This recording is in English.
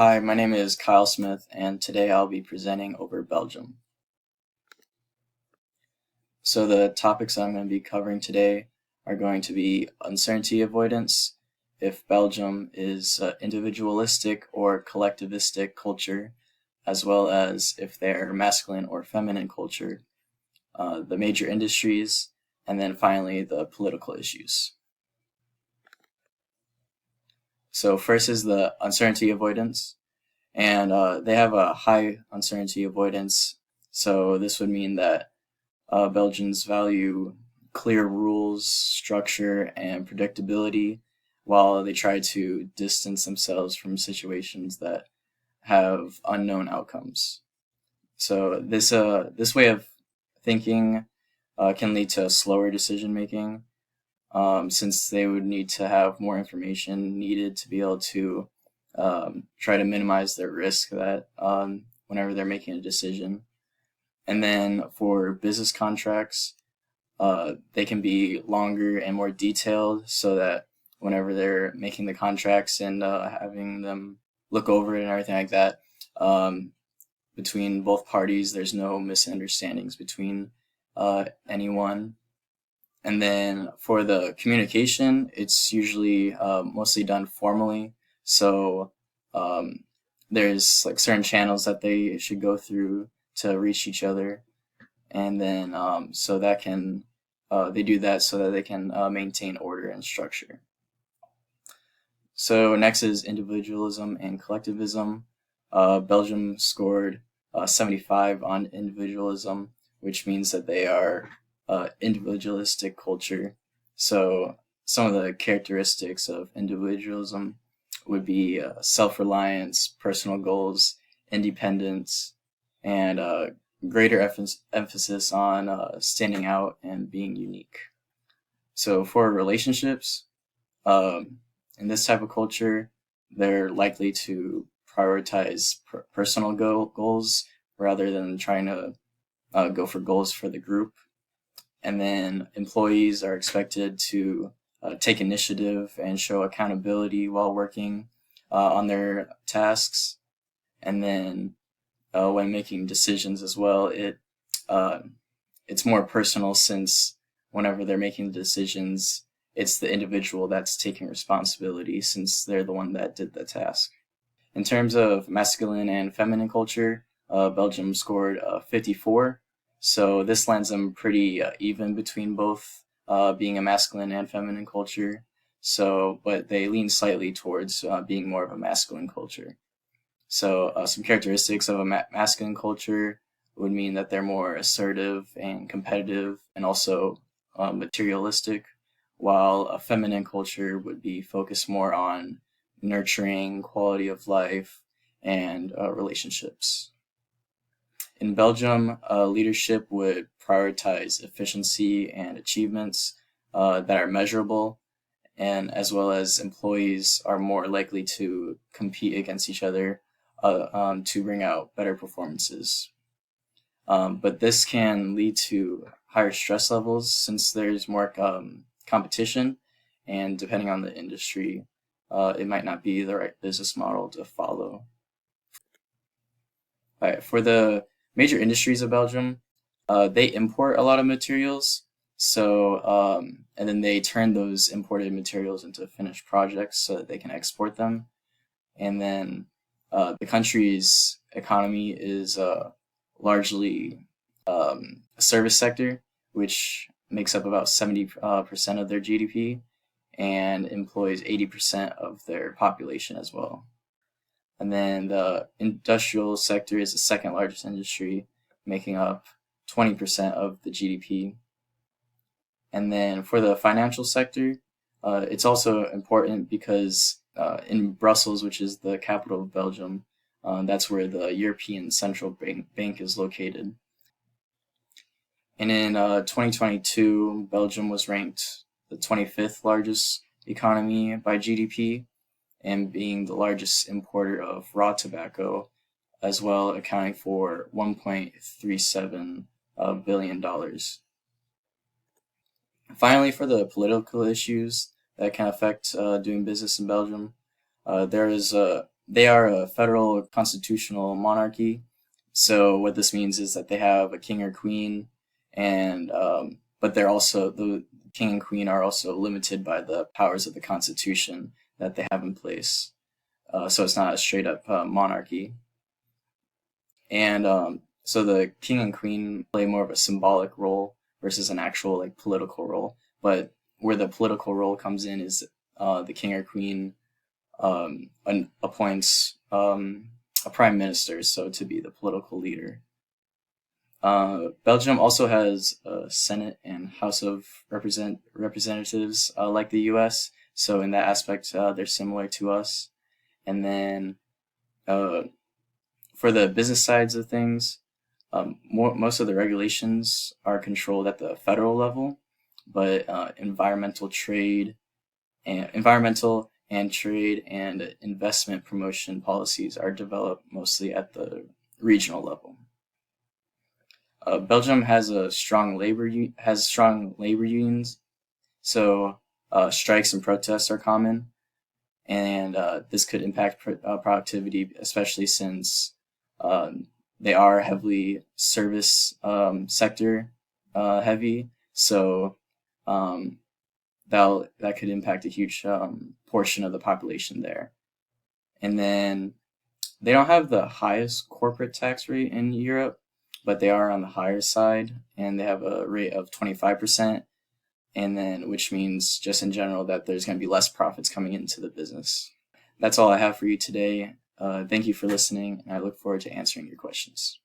Hi, my name is Kyle Smith, and today I'll be presenting over Belgium. So the topics I'm going to be covering today are going to be uncertainty avoidance, if Belgium is individualistic or collectivistic culture, as well as if they're masculine or feminine culture, the major industries, and then finally the political issues. So first is the uncertainty avoidance. And they have a high uncertainty avoidance. So this would mean that Belgians value clear rules, structure, and predictability, while they try to distance themselves from situations that have unknown outcomes. So this way of thinking can lead to slower decision making, since they would need to have more information needed to be able to try to minimize their risk that whenever they're making a decision. And then for business contracts, they can be longer and more detailed so that whenever they're making the contracts and having them look over it and everything like that, between both parties, there's no misunderstandings between anyone. And then for the communication, it's usually mostly done formally. So um, there's like certain channels that they should go through to reach each other, and then so that can they do that so that they can maintain order and structure. So next is individualism and collectivism. Belgium scored 75 on individualism, which means that they are individualistic culture. So some of the characteristics of individualism would be self-reliance, personal goals, independence, and greater emphasis on standing out and being unique. So for relationships, in this type of culture, they're likely to prioritize personal goals rather than trying to go for goals for the group. And then employees are expected to take initiative and show accountability while working on their tasks. And then when making decisions as well, it's more personal, since whenever they're making decisions, it's the individual that's taking responsibility since they're the one that did the task. In terms of masculine and feminine culture, Belgium scored 54. So this lands them pretty even between both being a masculine and feminine culture. So, but they lean slightly towards being more of a masculine culture. So some characteristics of a masculine culture would mean that they're more assertive and competitive and also materialistic, while a feminine culture would be focused more on nurturing, quality of life, and relationships. In Belgium, leadership would prioritize efficiency and achievements that are measurable, and as well as employees are more likely to compete against each other to bring out better performances. But this can lead to higher stress levels since there's more competition, and depending on the industry, it might not be the right business model to follow. All right, for the major industries of Belgium, they import a lot of materials. So, and then they turn those imported materials into finished projects so that they can export them. And then the country's economy is largely a service sector, which makes up about 70% of their GDP and employs 80% of their population as well. And then the industrial sector is the second largest industry, making up 20% of the GDP. And then for the financial sector, it's also important because in Brussels, which is the capital of Belgium, that's where the European Central Bank is located. And in 2022, Belgium was ranked the 25th largest economy by GDP, and being the largest importer of raw tobacco, as well accounting for $1.37 billion. Finally, for the political issues that can affect doing business in Belgium, there is they are a federal constitutional monarchy. So what this means is that they have a king or queen, and but they're also the king and queen are also limited by the powers of the constitution that they have in place. So it's not a straight up monarchy. And so the king and queen play more of a symbolic role versus an actual like political role. But where the political role comes in is the king or queen appoints a prime minister, so to be the political leader. Belgium also has a Senate and House of Representatives like the U.S. So in that aspect, they're similar to us. And then uh, for the business sides of things, most of the regulations are controlled at the federal level, but environmental and trade and investment promotion policies are developed mostly at the regional level. Belgium has strong labor unions, so strikes and protests are common, and this could impact productivity, especially since um, they are heavily service sector heavy. So um, that could impact a huge portion of the population there. And then they don't have the highest corporate tax rate in Europe, but they are on the higher side, and they have a rate of 25%. And then, which means just in general that there's going to be less profits coming into the business. That's all I have for you today. Thank you for listening, and I look forward to answering your questions.